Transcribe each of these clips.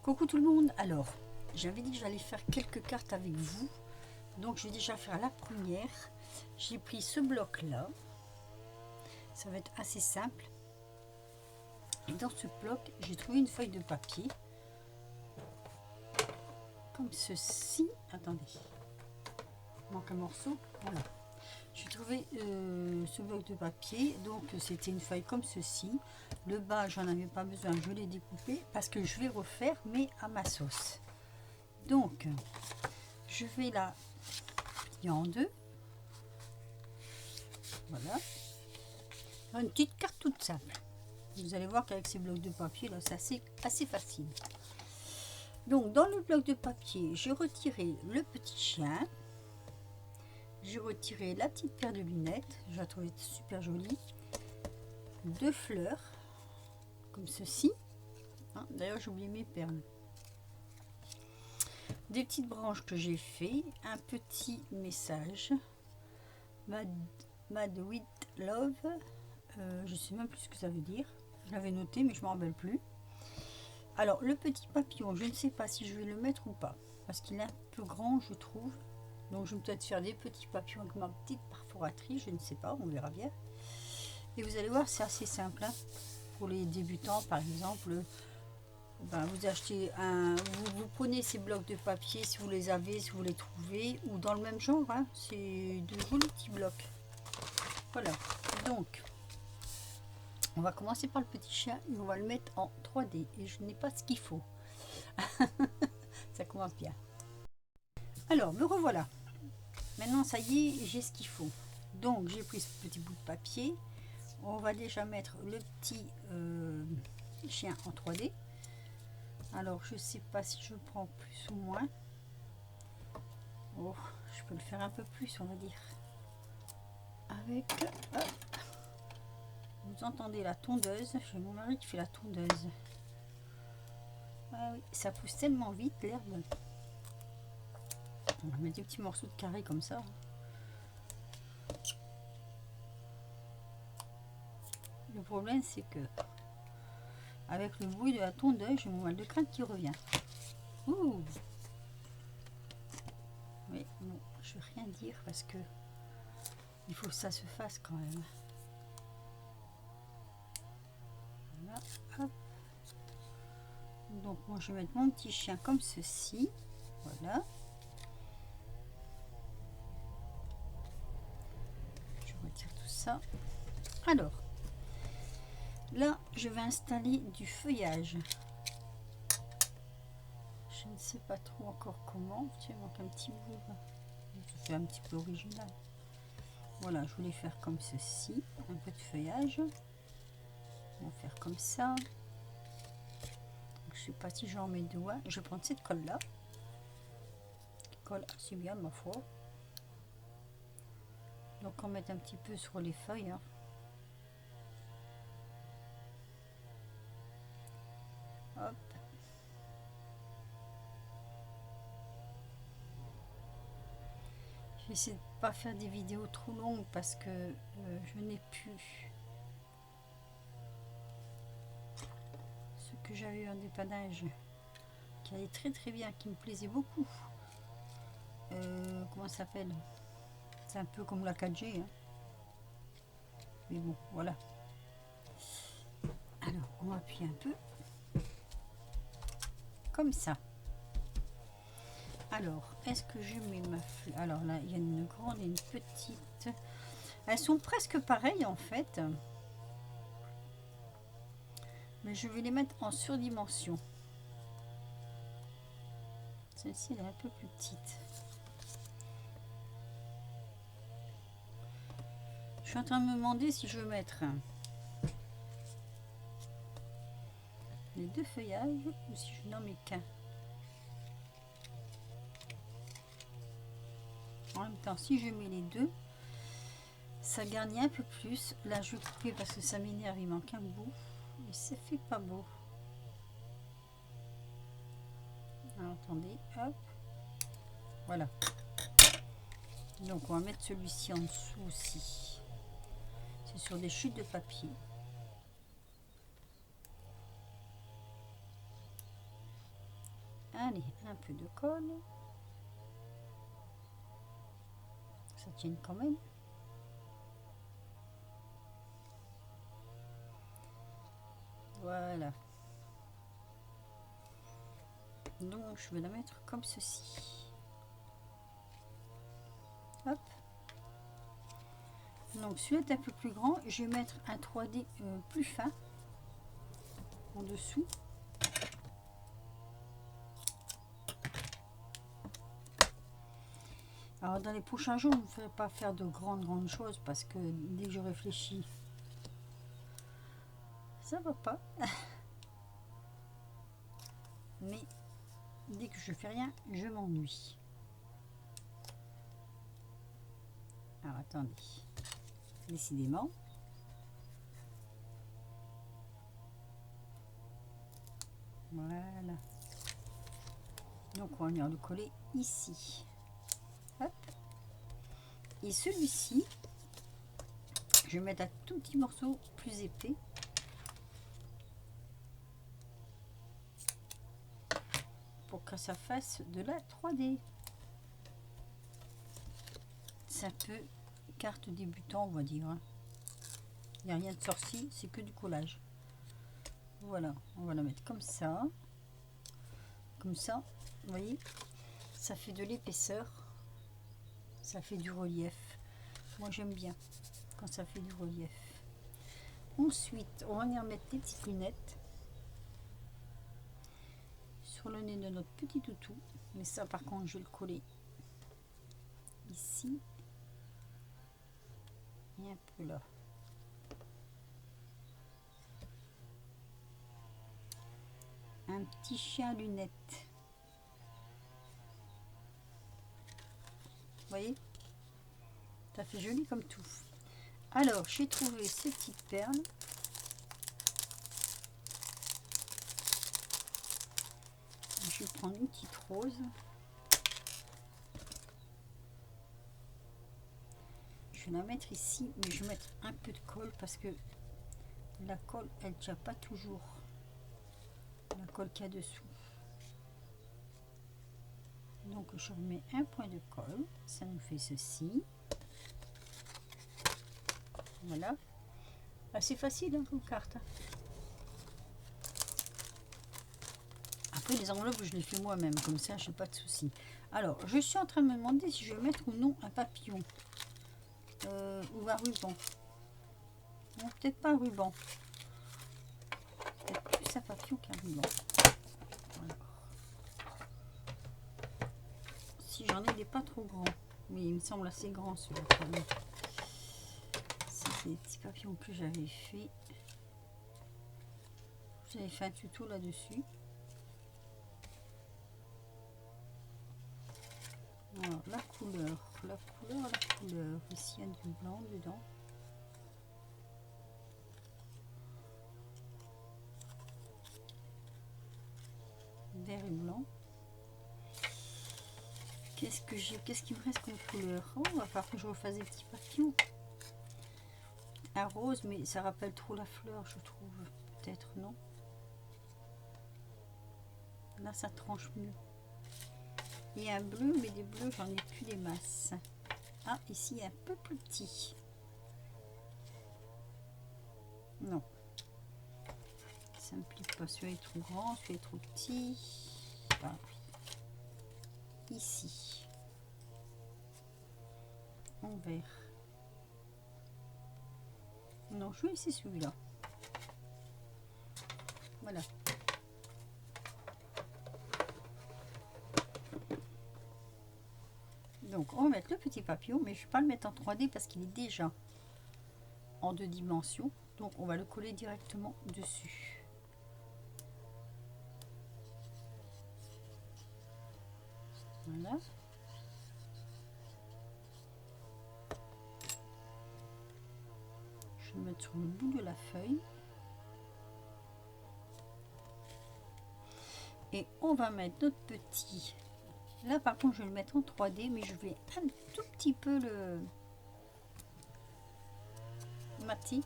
Coucou tout le monde. Alors, j'avais dit que j'allais faire quelques cartes avec vous. Donc, je vais déjà faire la première. J'ai pris ce bloc-là. Ça va être assez simple. Et dans ce bloc, j'ai trouvé une feuille de papier. Comme ceci. Attendez. Il manque un morceau. Voilà. J'ai trouvé ce bloc de papier. Donc, c'était une feuille comme ceci. Le bas, j'en avais pas besoin. Je l'ai découpé parce que je vais refaire, mais à ma sauce. Donc, je vais la plier en deux. Voilà. Une petite carte toute simple. Vous allez voir qu'avec ces blocs de papier, là, c'est assez facile. Donc, dans le bloc de papier, j'ai retiré le petit chien. J'ai retiré la petite paire de lunettes. Je la trouvais super jolie. Deux fleurs, comme ceci. Hein, d'ailleurs, j'ai oublié mes perles. Des petites branches que j'ai fait. Un petit message. Mad with love. Je sais même plus ce que ça veut dire. Je l'avais noté, mais je ne me rappelle plus. Alors, le petit papillon, je ne sais pas si je vais le mettre ou pas. Parce qu'il est un peu grand, je trouve. Donc, je vais peut-être faire des petits papillons avec ma petite perforatrice. Je ne sais pas, on verra bien. Et vous allez voir, c'est assez simple. Hein. Pour les débutants, par exemple, ben, vous achetez vous prenez ces blocs de papier, si vous les avez, si vous les trouvez, ou dans le même genre. Hein. C'est de jolis petits blocs. Voilà. Donc, on va commencer par le petit chien et on va le mettre en 3D. Et je n'ai pas ce qu'il faut. Ça commence bien. Alors, me revoilà. Maintenant, ça y est, j'ai ce qu'il faut. Donc, j'ai pris ce petit bout de papier. On va déjà mettre le petit chien en 3D. Alors, je sais pas si je prends plus ou moins. Oh, je peux le faire un peu plus, on va dire. Avec... Hop. Vous entendez la tondeuse. J'ai mon mari qui fait la tondeuse. Ah oui, ça pousse tellement vite l'herbe. On va mettre des petits morceaux de carré comme ça. Le problème, c'est que avec le bruit de la tondeuse, j'ai mon mal de crâne qui revient. Ouh. Mais bon, je ne vais rien dire parce que il faut que ça se fasse quand même. Voilà, hop. Donc moi je vais mettre mon petit chien comme ceci. Voilà. Je retire tout ça. Alors, là je vais installer du feuillage. Je ne sais pas trop encore comment. Tiens, il manque un petit bout. C'est un petit peu original. Voilà, je voulais faire comme ceci. Un peu de feuillage. On va faire comme ça. Je sais pas si j'en mets mes doigts. Je vais prendre cette colle là. Qui colle assez bien ma foi. Donc on met un petit peu sur les feuilles. Hein. Hop. Je vais essayer de ne pas faire des vidéos trop longues parce que je n'ai plus ce que j'avais en dépannage qui allait très très bien, qui me plaisait beaucoup. Comment ça s'appelle? C'est un peu comme la 4G. Hein. Mais bon, voilà. Alors, on va appuyer un peu. Comme ça. Alors, est-ce que je mets ma fleur? Alors là, il y a une grande et une petite. Elles sont presque pareilles en fait. Mais je vais les mettre en surdimension. Celle-ci, elle est un peu plus petite. Je suis en train de me demander si je veux mettre les deux feuillages ou si je n'en mets qu'un. En même temps, si je mets les deux, ça garnit un peu plus. Là, je vais couper parce que ça m'énerve, il manque un bout. Mais ça fait pas beau. Alors, attendez, hop. Voilà. Donc, on va mettre celui-ci en dessous aussi. C'est sur des chutes de papier. Allez, un peu de colle. Ça tienne quand même. Voilà. Donc je vais la mettre comme ceci. Hop. Donc celui-là est un peu plus grand. Je vais mettre un 3D plus fin en dessous. Alors dans les prochains jours, je ne ferai pas faire de grandes choses parce que dès que je réfléchis, ça va pas. Mais dès que je fais rien, je m'ennuie. Alors attendez, décidément. Voilà. Donc on va venir le coller ici. Hop. Et celui-ci, je vais mettre un tout petit morceau plus épais. Pour que ça fasse de la 3D. C'est un peu carte débutant, on va dire. Il n'y a rien de sorcier, c'est que du collage. Voilà, on va la mettre comme ça. Comme ça, vous voyez, ça fait de l'épaisseur. Ça fait du relief. Moi, j'aime bien quand ça fait du relief. Ensuite, on va venir mettre des petites lunettes sur le nez de notre petit toutou. Mais ça, par contre, je vais le coller ici et un peu là. Un petit chien à lunettes. Vous voyez, ça fait joli comme tout. Alors, j'ai trouvé ces petites perles. Je vais prendre une petite rose. Je vais la mettre ici, mais je vais mettre un peu de colle parce que la colle, elle ne tient pas toujours. La colle qu'il y a dessous. Donc je remets un point de colle, ça nous fait ceci. Voilà. Assez facile hein, comme carte. Après les enveloppes, je les fais moi-même, comme ça, je n'ai pas de souci. Alors, je suis en train de me demander si je vais mettre ou non un papillon ou un ruban. Non, peut-être pas un ruban. Peut-être plus un papillon qu'un ruban. Voilà. Si j'en ai des pas trop grands. Oui, il me semble assez grand celui-là. C'est des petits papillons que j'avais fait. J'avais fait un tuto là-dessus. Voilà, la couleur. Ici, il y a du blanc dedans. Vert et blanc. Qu'est-ce que j'ai? Qu'est-ce qui me reste comme couleur? Oh, il va falloir que je refasse des petits papillons. Un rose, mais ça rappelle trop la fleur, je trouve. Peut-être, non? Là, ça tranche mieux. Et un bleu, mais des bleus, j'en ai plus des masses. Ah, ici, un peu plus petit. Non. Ça me plaît pas. Celui-là est trop grand, celui-là est trop petit. Ah, oui. Ici. En vert. Non, je vais laisser celui-là. Voilà. Donc, on va mettre le petit papillon, mais je ne vais pas le mettre en 3D parce qu'il est déjà en 2 dimensions. Donc, on va le coller directement dessus. Voilà. Je vais le mettre sur le bout de la feuille. Et on va mettre notre petit. Là, par contre, je vais le mettre en 3D, mais je vais un tout petit peu le mater.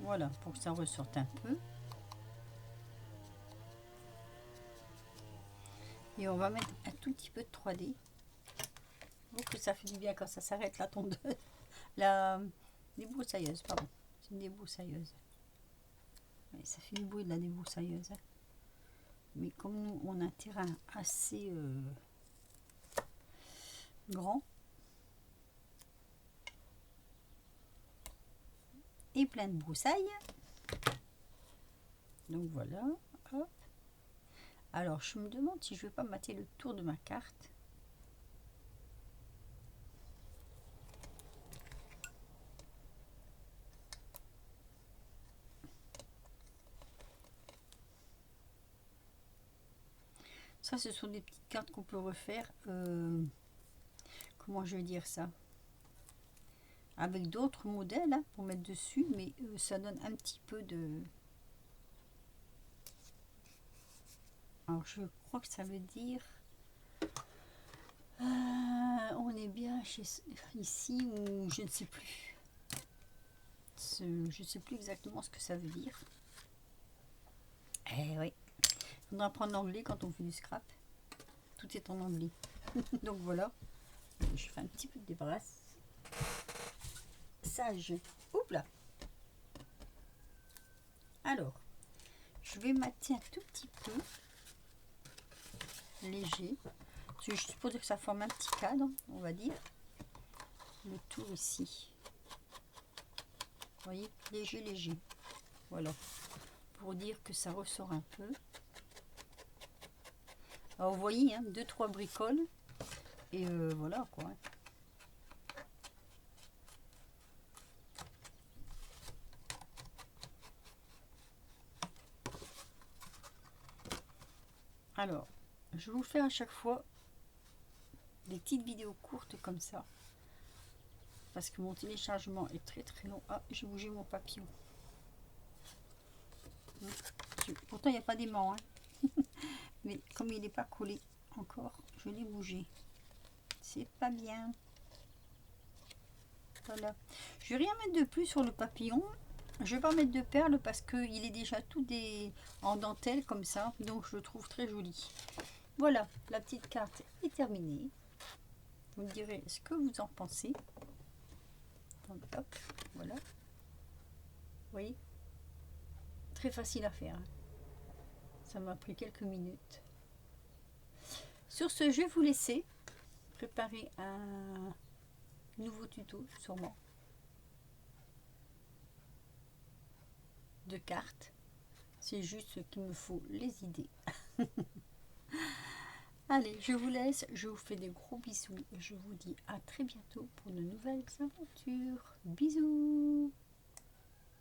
Voilà, pour que ça ressorte un peu. Et on va mettre un tout petit peu de 3D. Oh, que ça fait du bien quand ça s'arrête la tondeuse. La débroussailleuse, pardon. C'est une débroussailleuse. Ouais, ça fait du bruit de la débroussailleuse. Hein. Mais comme nous, on a un terrain assez grand et plein de broussailles. Donc voilà. Hop. Alors, je me demande si je ne vais pas mater le tour de ma carte. Ça, ce sont des petites cartes qu'on peut refaire. Comment je vais dire ça? Avec d'autres modèles hein, pour mettre dessus, mais ça donne un petit peu de... Alors, je crois que ça veut dire... on est bien chez ici ou je ne sais plus. Je ne sais plus exactement ce que ça veut dire. Eh oui. On doit apprendre l'anglais quand on fait du scrap. Tout est en anglais. Donc voilà. Je fais un petit peu de débrasse. Sage. Oups là. Alors, je vais mater un tout petit peu. Léger. C'est juste pour dire que ça forme un petit cadre, on va dire. Le tour ici. Vous voyez, léger, léger. Voilà. Pour dire que ça ressort un peu. Alors vous voyez, hein, 2-3 bricoles. Et voilà quoi. Alors, je vais vous faire à chaque fois des petites vidéos courtes comme ça. Parce que mon téléchargement est très très long. Ah, j'ai bougé mon papillon. Pourtant, il n'y a pas d'aimant. Hein. Mais comme il n'est pas collé encore, je l'ai bougé. C'est pas bien. Voilà. Je vais rien mettre de plus sur le papillon. Je vais pas mettre de perles parce qu'il est déjà tout en dentelle comme ça. Donc, je le trouve très joli. Voilà, la petite carte est terminée. Vous me direz ce que vous en pensez. Donc, hop, voilà. Vous voyez, très facile à faire. Ça m'a pris quelques minutes. Sur ce, je vais vous laisser préparer un nouveau tuto, sûrement, de cartes. C'est juste qu'il me faut les idées. Allez, je vous laisse, je vous fais des gros bisous et je vous dis à très bientôt pour de nouvelles aventures. Bisous!